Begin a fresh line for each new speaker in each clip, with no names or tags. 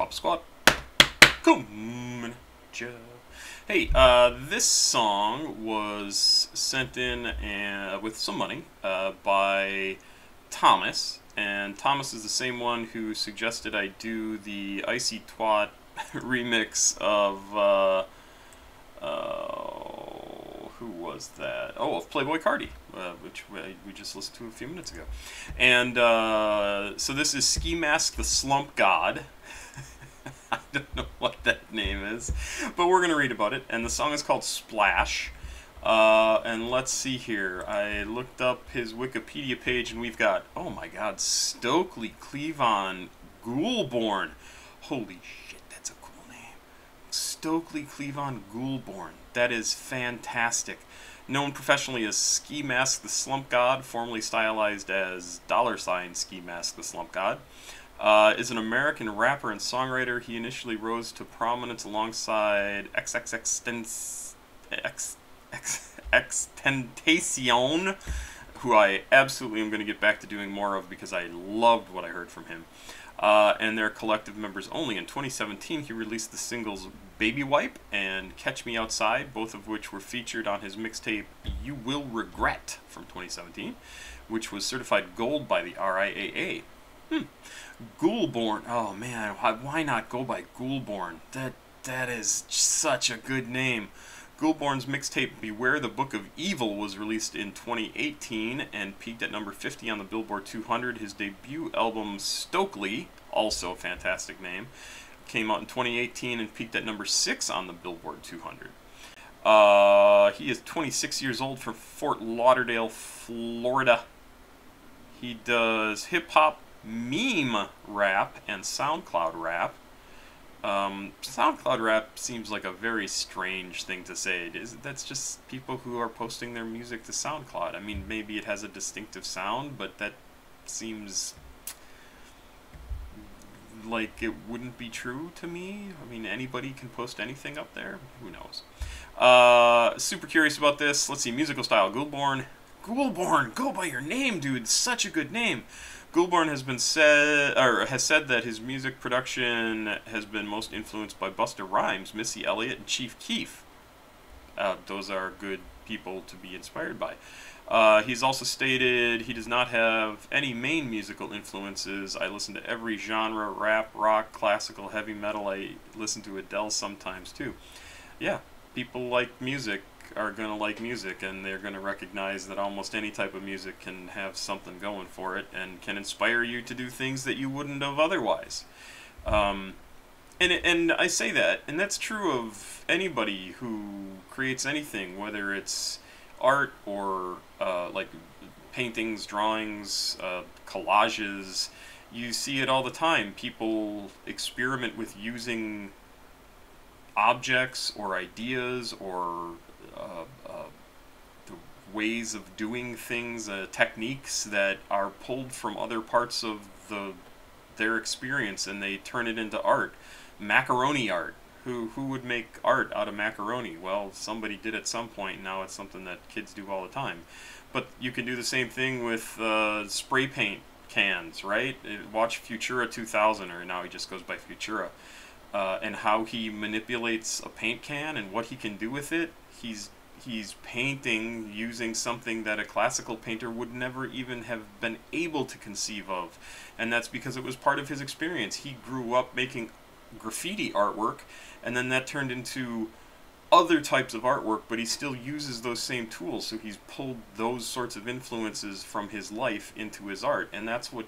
Papa Squad. Coming at ya. Hey, this song was sent in with some money by Thomas, and Thomas is the same one who suggested I do the Icy Twat remix of who was that? Oh, of Playboy Cardi, which we just listened to a few minutes ago. And so this is Ski Mask the Slump God. I don't know what that name is, but we're going to read about it. And the song is called Splash. And let's see here. I looked up his Wikipedia page, and we've got, oh my god, Stokely Cleavon Ghoulborn. Holy shit, that's a cool name. Stokely Cleavon Ghoulborn. That is fantastic. Known professionally as Ski Mask the Slump God, formerly stylized as $ Ski Mask the Slump God, is an American rapper and songwriter. He initially rose to prominence alongside XXXTentacion, who I absolutely am going to get back to doing more of because I loved what I heard from him. And their collective members only. In 2017, he released the singles Baby Wipe and Catch Me Outside, both of which were featured on his mixtape You Will Regret from 2017, which was certified gold by the RIAA. Ghoulborn. Oh man, why not go by Ghoulborn? That is such a good name. Ghoulborn's mixtape Beware the Book of Evil was released in 2018 and peaked at number 50 on the Billboard 200. His debut album Stokely, also a fantastic name, came out in 2018 and peaked at number 6 on the Billboard 200. He is 26 years old from Fort Lauderdale, Florida. He does hip-hop, meme rap, and SoundCloud rap. SoundCloud rap seems like a very strange thing to say. That's just people who are posting their music to SoundCloud. I mean, maybe it has a distinctive sound, but that seems like it wouldn't be true to me. I mean, anybody can post anything up there. Who knows? Super curious about this. Let's see, musical style. Ghoulborn, go by your name, dude. Such a good name. Ghoulborn has said that his music production has been most influenced by Busta Rhymes, Missy Elliott, and Chief Keef. Those are good people to be inspired by. He's also stated he does not have any main musical influences. I listen to every genre: rap, rock, classical, heavy metal. I listen to Adele sometimes too. Yeah, people like music are going to like music, and they're going to recognize that almost any type of music can have something going for it and can inspire you to do things that you wouldn't have otherwise. And I say that, and that's true of anybody who creates anything, whether it's art or like paintings, drawings, collages. You see it all the time. People experiment with using objects or ideas or the ways of doing things, techniques that are pulled from other parts of their experience, and they turn it into art. Macaroni art. Who would make art out of macaroni? Well, somebody did at some point. Now it's something that kids do all the time. But you can do the same thing with spray paint cans, right? Watch Futura 2000, or now he just goes by Futura. And how he manipulates a paint can and what he can do with it. He's painting using something that a classical painter would never even have been able to conceive of. And that's because it was part of his experience. He grew up making graffiti artwork, and then that turned into other types of artwork, but he still uses those same tools. So he's pulled those sorts of influences from his life into his art, and that's what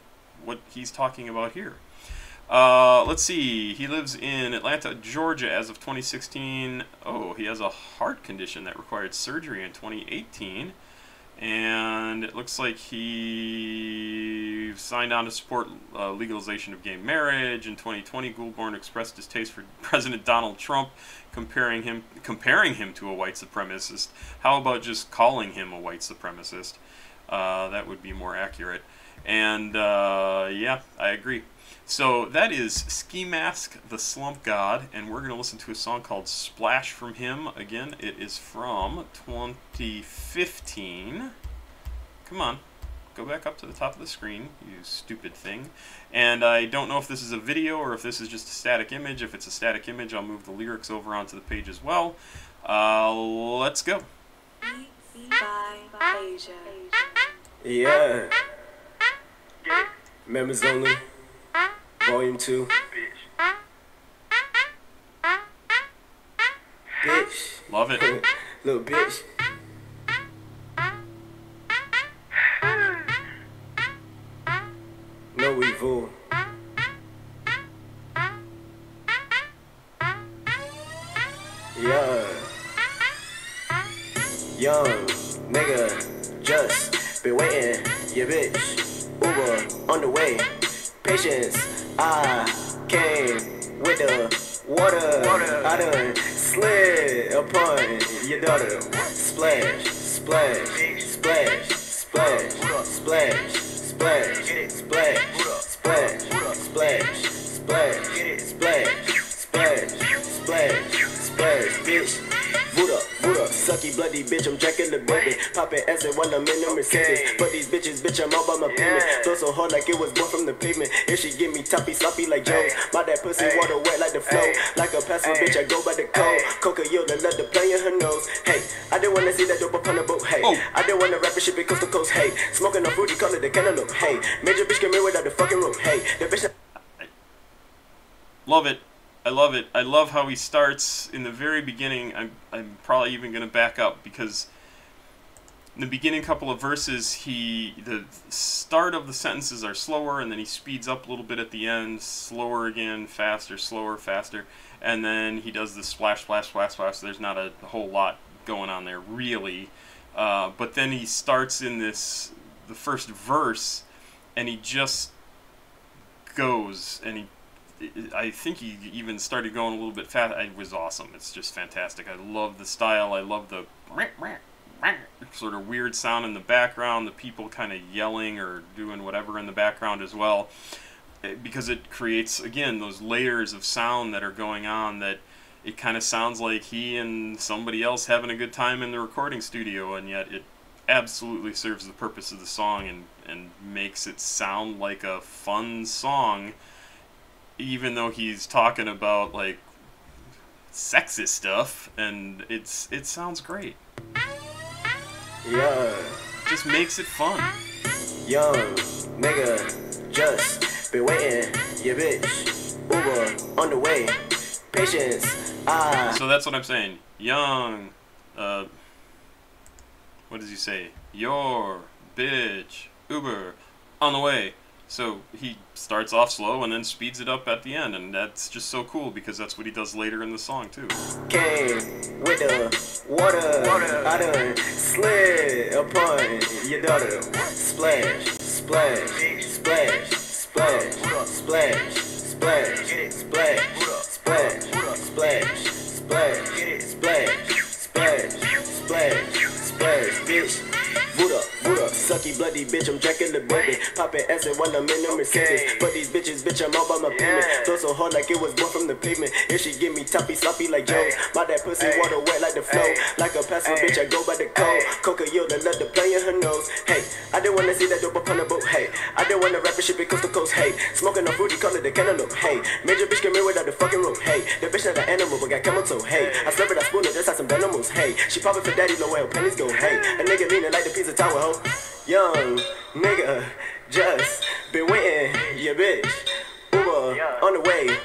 he's talking about here. Let's see, he lives in Atlanta, Georgia as of 2016. Oh, he has a heart condition that required surgery in 2018. And it looks like he signed on to support legalization of gay marriage. In 2020, Ghoulborn expressed his taste for President Donald Trump, comparing him to a white supremacist. How about just calling him a white supremacist? That would be more accurate. And yeah, I agree. So that is Ski Mask the Slump God, and we're going to listen to a song called Splash from him. Again, it is from 2015. Come on, Go back up to the top of the screen, you stupid thing. And I don't know if this is a video or if this is just a static image. If it's a static image, I'll move the lyrics over onto the page as well. Let's go.
Yeah. Members only. Volume 2. Bitch.
Love it.
Little bitch. No evil. Yeah. Young nigga, just been waiting. Yeah, bitch. Uber on the way. Patience. I came with the water. I done slid upon your daughter. Splash, splash, splash, splash, splash, splash, splash, splash, splash, splash, splash, splash, splash, bitch. Voodoo, sucky bloody bitch, I'm jacking the baby. Popping acid while I'm in the Mercedes. But these bitches, bitch, I'm all by my payment. Flow so hard like it was born from the pavement. If she give me toppy, sloppy like Jones. My that pussy water wet like the flow. Like a passive bitch, I go by the code. Coca Yoda, let the play in her nose. Hey, I didn't wanna see that dope up on the boat. Hey, I didn't wanna rap and shit coast to coast. Hey, smoking on fruity, call it the cantaloupe. Hey, major bitch came in without the fucking rope. Hey, the bitch.
Love it. I love it. I love how he starts in the very beginning. I'm probably even going to back up because in the beginning couple of verses, the start of the sentences are slower, and then he speeds up a little bit at the end, slower again, faster, slower, faster, and then he does the splash, splash, splash, splash. So there's not a whole lot going on there, really. But then he starts in the first verse, and he just goes, and I think he even started going a little bit fast. It was awesome. It's just fantastic. I love the style. I love the sort of weird sound in the background, the people kind of yelling or doing whatever in the background as well, because it creates, again, those layers of sound that are going on that it kind of sounds like he and somebody else having a good time in the recording studio, and yet it absolutely serves the purpose of the song and makes it sound like a fun song, even though he's talking about like sexist stuff, and it sounds great.
Yeah.
Just makes it fun.
Young nigga, just been waiting. Yeah, bitch. Uber on the way. Patience.
So that's what I'm saying. Young. What does he say? Your bitch. Uber on the way. So he starts off slow and then speeds it up at the end, and that's just so cool because that's what he does later in the song too.
Came with the water. I done slid upon your daughter. Splash, splash, splash, splash, splash, splash, splash, splash, splash, splash, splash, splash, splash, bitch. Voodoo, sucky bloody bitch, I'm jacking the baby. Popping acid while I'm in the Mercedes. But these bitches, bitch, I'm all by my payment. Flow so hard like it was born from the pavement. If she give me toppy, sloppy like Jones. My that pussy water wet like the flow. Like a passive bitch, I go by the code. Coca Yoda, let the play in her nose. Hey, I didn't wanna see that dope up on the boat. Hey, I didn't wanna rap and shit coast to coast. Hey, smoking on fruity, call it the cantaloupe. Hey, major bitch came in without the fucking rope. Hey, the bitch not an animal, but got camel toe. Hey, I slurp it, I spoon it, just like some animals. Hey, she poppin' for daddy, low well, pennies go. Hey, a nigga leaning like the pizza tower, ho. Young nigga, just been waiting, yeah, bitch. Uber on the way.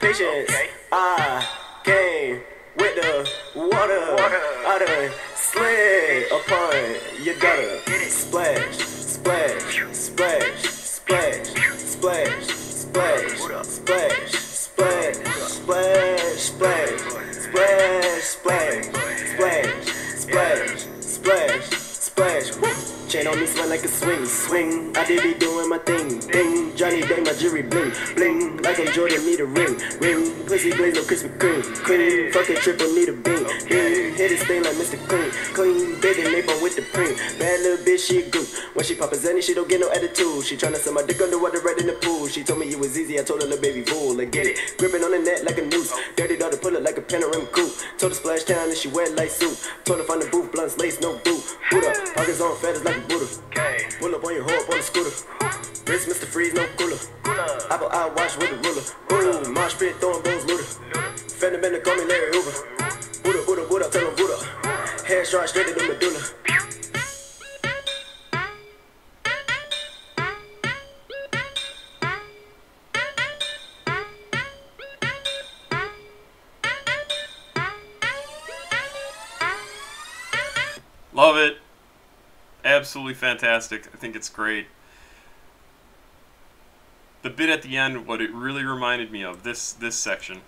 Patience, I came with the water. I done slid upon your daughter. Splash, splash, splash, splash, splash, splash, splash, splash, splash, splash, splash, splash, splash, splash, splash, splash. Chain on me smell like a swing. I did be doing my thing. Johnny Day, my jewelry bling, bling. Like I'm Jordan, need a ring, ring. Pussy blaze, no Krispy Kreme, cream. Fuck a triple, need a bean, bean. Hit it stain like Mr. Clean, clean. Baby, make one with the cream. Bad little bitch, she a goop. When she pop a Zanny, she don't get no attitude. She tryna sell my dick underwater right in the pool. She told me it was easy, I told her little baby fool. Like get it, gripping on the net like a noose. Dirty daughter, pull it like a panoramic coupe. Told her splash down and she wet like soup. Told her find the booth, blunts, lace, no boot. Buddha, pockets on fat as like a Buddha. Pull up on your hoe up on the scooter. Wrist, Mr. Freeze, no cooler. Apple eye watch with a ruler. Boom, mosh pit, throwing bones, looter. Fender Bender, call me Larry Hoover. Buddha, Buddha, Buddha, tell him Buddha. Hair shot straight to the medulla.
Love it. Absolutely fantastic. I think it's great. The bit at the end, what it really reminded me of, this section.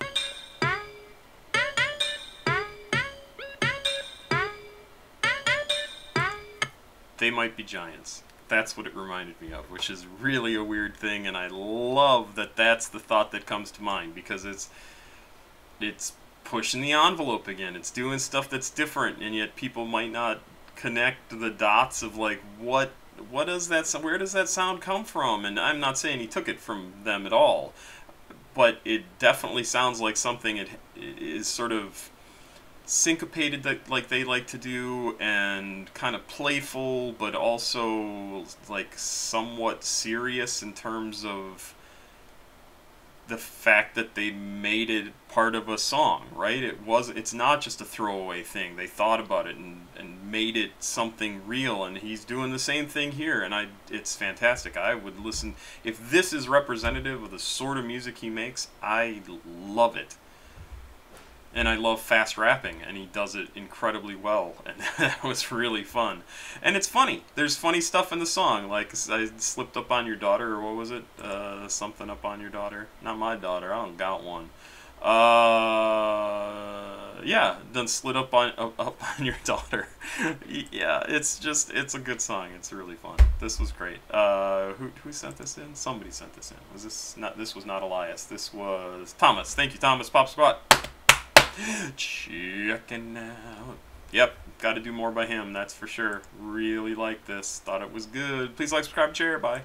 They might be giants. That's what it reminded me of, which is really a weird thing, and I love that that's the thought that comes to mind, because it's pushing the envelope again. It's doing stuff that's different, and yet people might not connect the dots of like what does that, where does that sound come from? And I'm not saying he took it from them at all, but it definitely sounds like something it is sort of syncopated, that like they like to do, and kind of playful, but also like somewhat serious in terms of the fact that they made it part of a song, right? It's not just a throwaway thing. They thought about it and made it something real, and he's doing the same thing here, and it's fantastic. I would listen. If this is representative of the sort of music he makes, I love it. And I love fast rapping, and he does it incredibly well, and that was really fun. And it's funny. There's funny stuff in the song, like I slipped up on your daughter, or what was it? Something up on your daughter. Not my daughter, I don't got one. Yeah, done slid up on your daughter. Yeah, it's a good song. It's really fun. This was great. Who sent this in? Somebody sent this in. This was not Elias. This was Thomas. Thank you, Thomas. Pop Squat. Checking out. Yep, got to do more by him, that's for sure. Really like this. Thought it was good. Please like, subscribe, share. Bye.